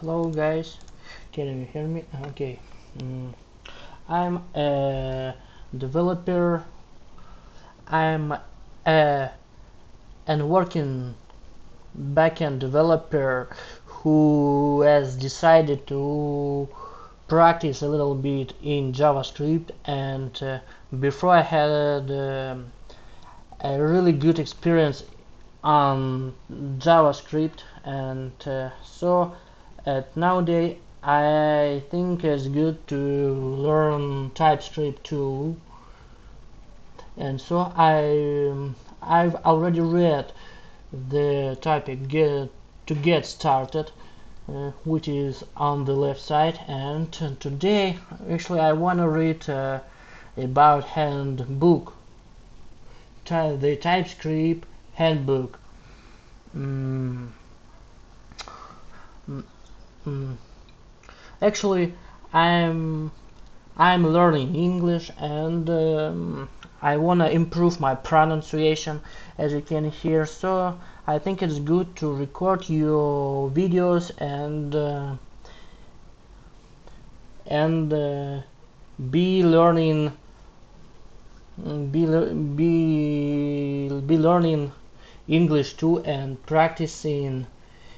Hello guys, can you hear me? Okay. I'm a developer. I'm a an working backend developer who has decided to practice a little bit in JavaScript, and before I had a really good experience on JavaScript, and so nowadays I think it's good to learn TypeScript too, and so I've already read the topic to get started, which is on the left side, and today actually I want to read about handbook, the TypeScript handbook. Mm, mm, mm. Actually, I'm I'm learning English, and I wanna improve my pronunciation, as you can hear. So I think it's good to record your videos and be learning be learning English too, and practicing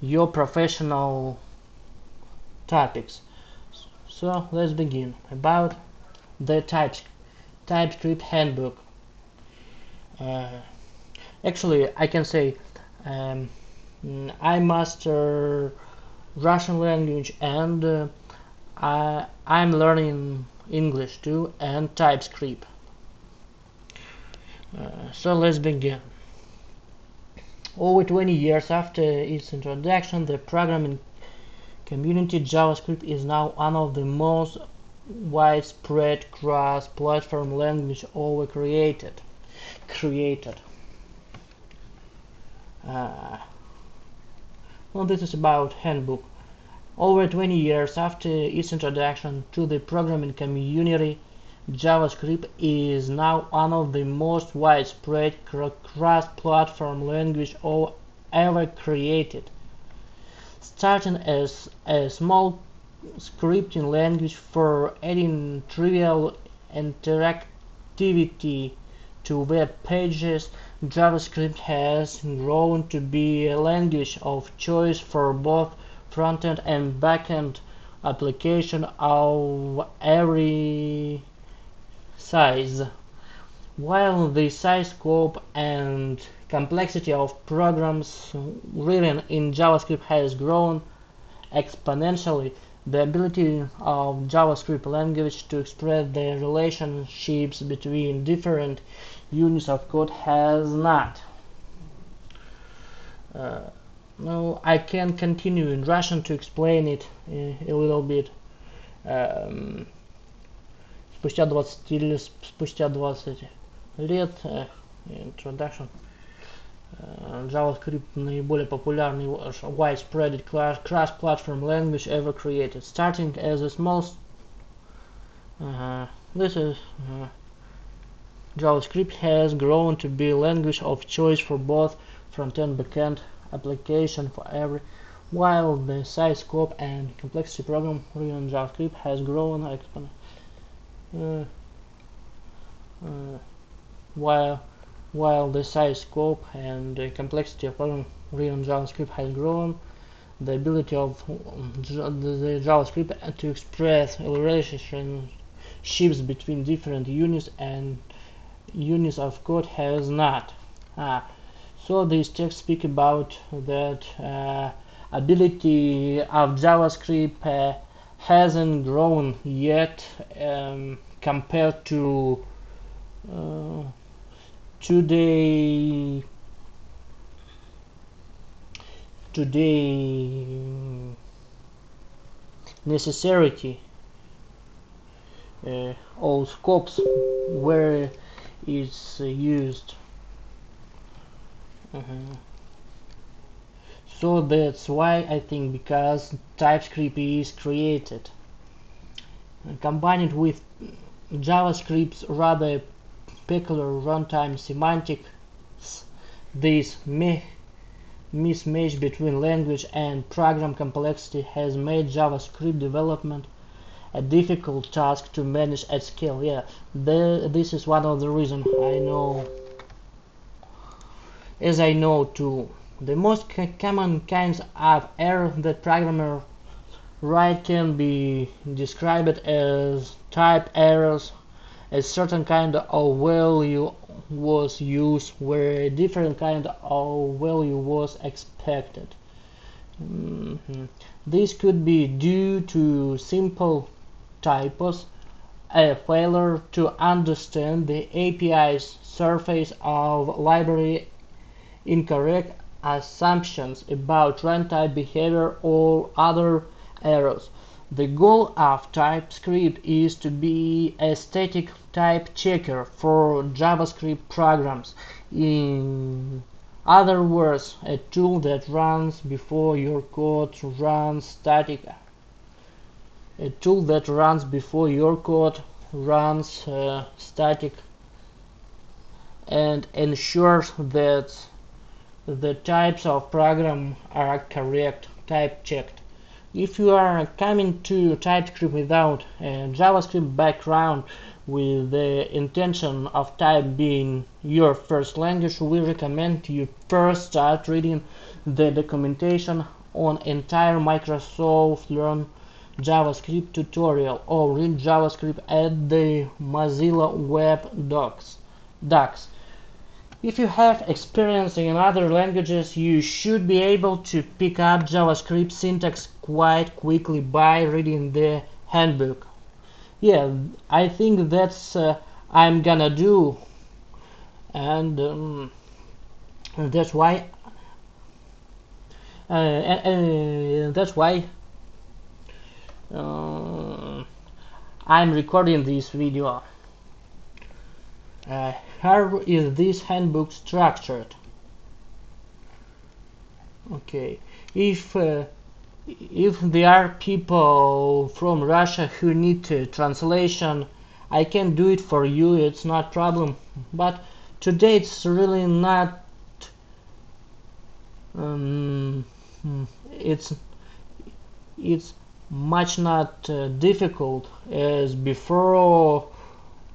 your professional topics. So let's begin about the TypeScript handbook. Uh, Actually, I can say um, I master Russian language, and I'm learning English too and TypeScript. So let's begin. Over 20 years after its introduction, the programming community JavaScript is now one of the most widespread cross-platform language ever created. Uh, well, this is about handbook. Over 20 years after its introduction to the programming community, JavaScript is now one of the most widespread cross-platform language ever created. Starting as a small scripting language for adding trivial interactivity to web pages, JavaScript has grown to be a language of choice for both front-end and back-end application of every size. While the size, scope, and complexity of programs written in JavaScript has grown exponentially, the ability of JavaScript language to express the relationships between different units of code has not. Now I can continue in Russian to explain it a little bit. Спустя 20 лет introduction. JavaScript наиболее популярный widespread cross-platform language ever created, starting as a small this is JavaScript has grown to be a language of choice for both front-end and back-end application for every, while the size, scope, and complexity program written in JavaScript has grown while the size, scope, and complexity of program written in JavaScript has grown, the ability of the JavaScript to express relationships between different units of code has not. So these texts speak about that ability of JavaScript hasn't grown yet compared to today necessity or scopes where it's used. So that's why I think, because TypeScript is created. Combined with JavaScript's rather peculiar runtime semantics, this mismatch between language and program complexity has made JavaScript development a difficult task to manage at scale. Yeah, this is one of the reasons I know, as I know too. The most common kinds of error that programmers write can be described as type errors. A certain kind of value was used where a different kind of value was expected. This could be due to simple typos, a failure to understand the API's surface of library, incorrect assumptions about runtime behavior, or other errors. The goal of TypeScript is to be a static type checker for JavaScript programs. In other words, a tool that runs before your code runs static. A tool that runs before your code runs static and ensures that the types of program are correct, type checked. If you are coming to TypeScript without a JavaScript background, with the intention of type being your first language, we recommend you first start reading the documentation on entire Microsoft Learn JavaScript tutorial, or read JavaScript at the Mozilla Web Docs. If you have experience in other languages, you should be able to pick up JavaScript syntax quite quickly by reading the handbook. Yeah, I think that's I'm gonna do, and that's why I'm recording this video. How is this handbook structured? Okay, if there are people from Russia who need translation, I can do it for you, it's not problem. But today it's really not it's much not difficult as before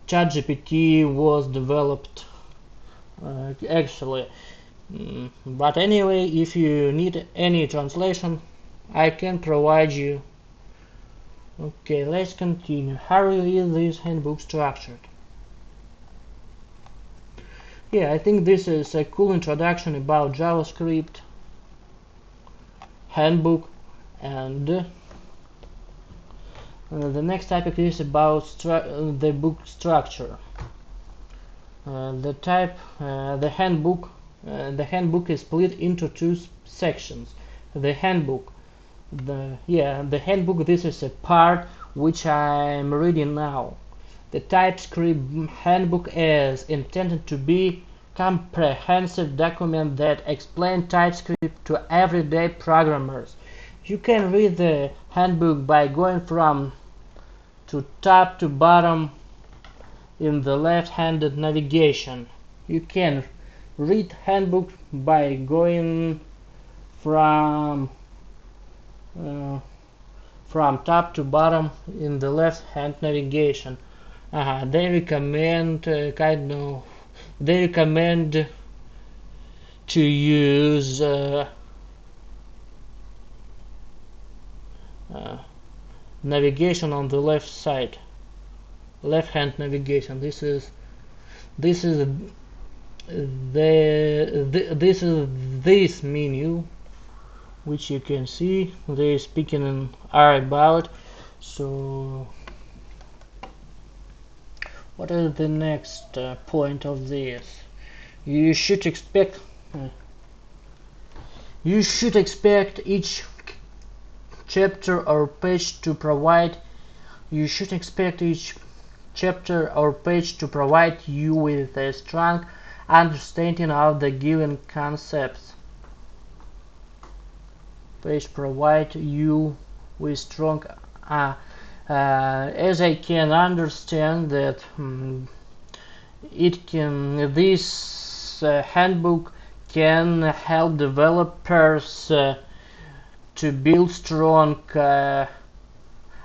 ChatGPT was developed actually. But anyway, if you need any translation, I can provide you. Okay, let's continue. How is this handbook structured? Yeah, I think this is a cool introduction about JavaScript handbook, and the next topic is about the book structure. The handbook is split into two sections. The handbook. The handbook, this is a part which I'm reading now. The TypeScript handbook is intended to be comprehensive document that explains TypeScript to everyday programmers. You can read the handbook by going from top to bottom in the left-handed navigation. You can read handbook by going from top to bottom in the left-hand navigation. They recommend to use navigation on the left side, left-hand navigation. This is this menu, which you can see they speaking are about. So what is the next point of this? You should expect each chapter or page to provide you with a strong understanding of the given concepts. Page provide you with strong as I can understand that this handbook can help developers to build strong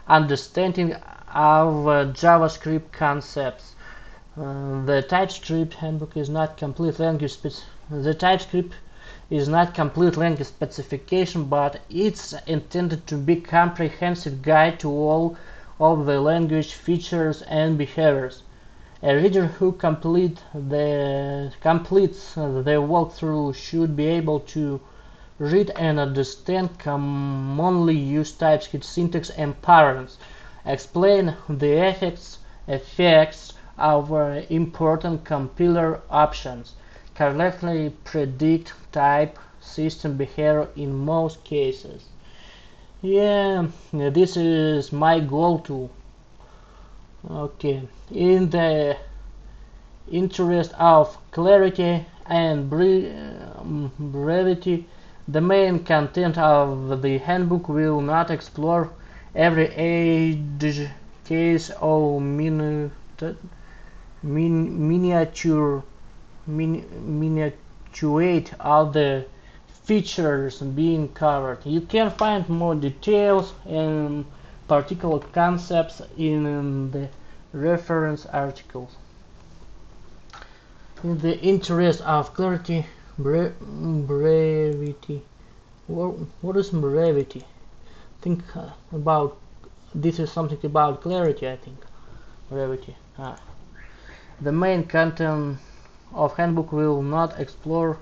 understanding of JavaScript concepts. The TypeScript handbook is not complete language specification, but it's intended to be a comprehensive guide to all of the language features and behaviors. A reader who completes the walkthrough should be able to read and understand commonly used TypeScript syntax and patterns, explain the effects of important compiler options, correctly predict type system behavior in most cases. Yeah, this is my goal too. Okay, in the interest of clarity and brevity, the main content of the handbook will not explore every edge case or miniaturate all the features being covered. You can find more details and particular concepts in the reference articles. In the interest of clarity, brevity. What is brevity? Think about this is something about clarity. I think brevity. The main content of handbook will not explore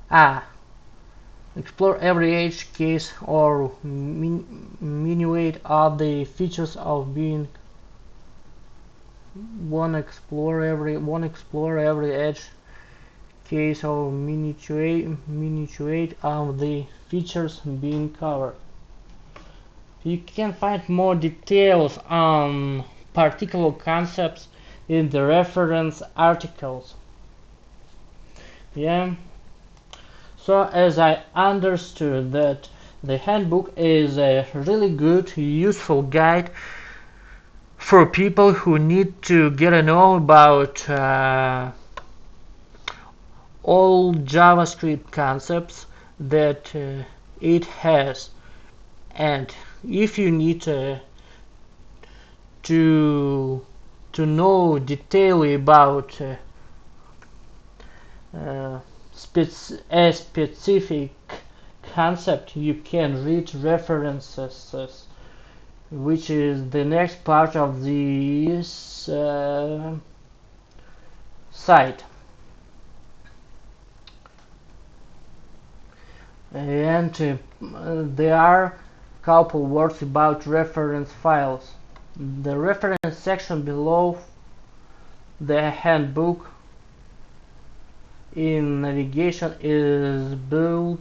every edge case or minuate all the features of being one explore every edge case or minuate of the features being covered. You can find more details on particular concepts in the reference articles. Yeah. So as I understood that the handbook is a really good, useful guide for people who need to get to know about all JavaScript concepts that it has. And if you need to know detailedly about a specific concept, you can read references, which is the next part of this site. And there are a couple words about reference files. The reference section below the handbook in navigation is built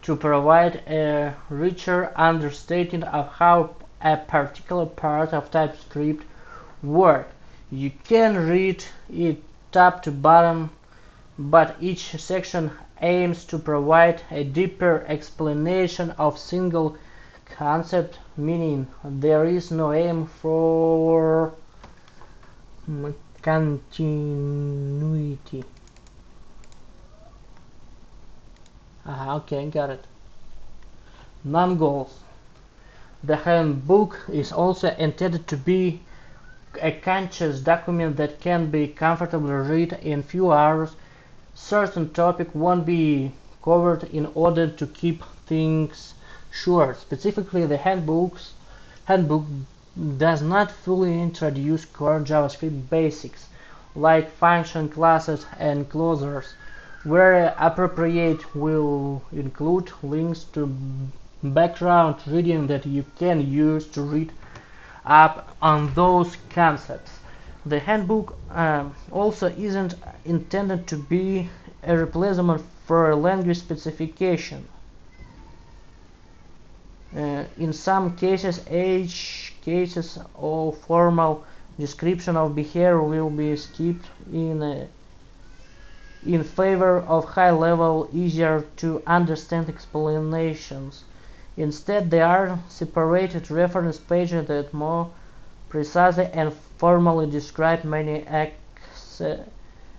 to provide a richer understanding of how a particular part of TypeScript works. You can read it top to bottom, but each section aims to provide a deeper explanation of single concept, meaning there is no aim for continuity. Okay, got it. Non-goals. The handbook is also intended to be a conscious document that can be comfortably read in few hours. Certain topic won't be covered in order to keep things short. Specifically, the handbook does not fully introduce core JavaScript basics like function classes and closures. Where appropriate, will include links to background reading that you can use to read up on those concepts. The handbook also isn't intended to be a replacement for a language specification. In some cases, edge cases or formal description of behavior will be skipped in favor of high-level, easier-to-understand explanations. Instead, there are separated reference pages that more precisely and formally describe many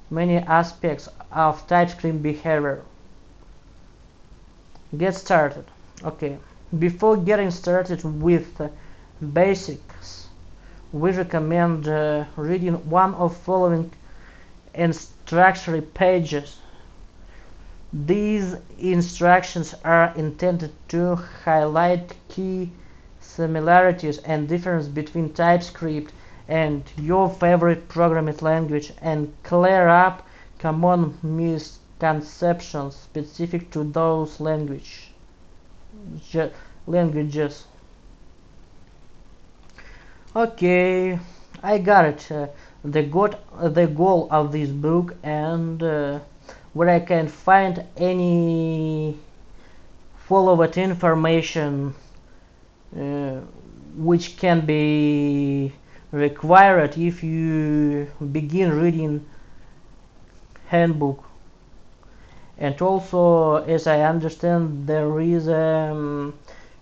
many aspects of TypeScript behavior. Get started. Okay, before getting started with basics, we recommend reading one of following instructory pages. These instructions are intended to highlight key similarities and differences between TypeScript and your favorite programming language and clear up common misconceptions specific to those languages. Okay, I got it. The goal of this book and where I can find any follow-up information which can be required if you begin reading handbook. And also, as I understand, there is a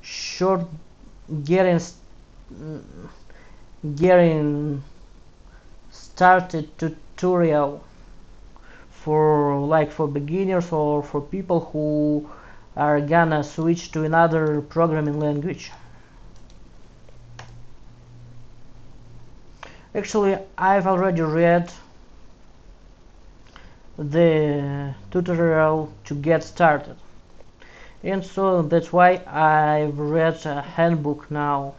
short getting started tutorial for beginners or for people who are gonna switch to another programming language. Actually, I've already read the tutorial to get started, and so that's why I've read a handbook now.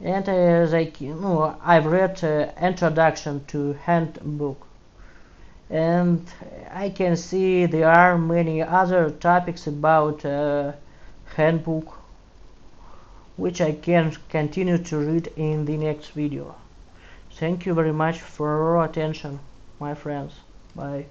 And as I've read introduction to handbook, and I can see there are many other topics about handbook which I can continue to read in the next video. Thank you very much for your attention, my friends. Bye.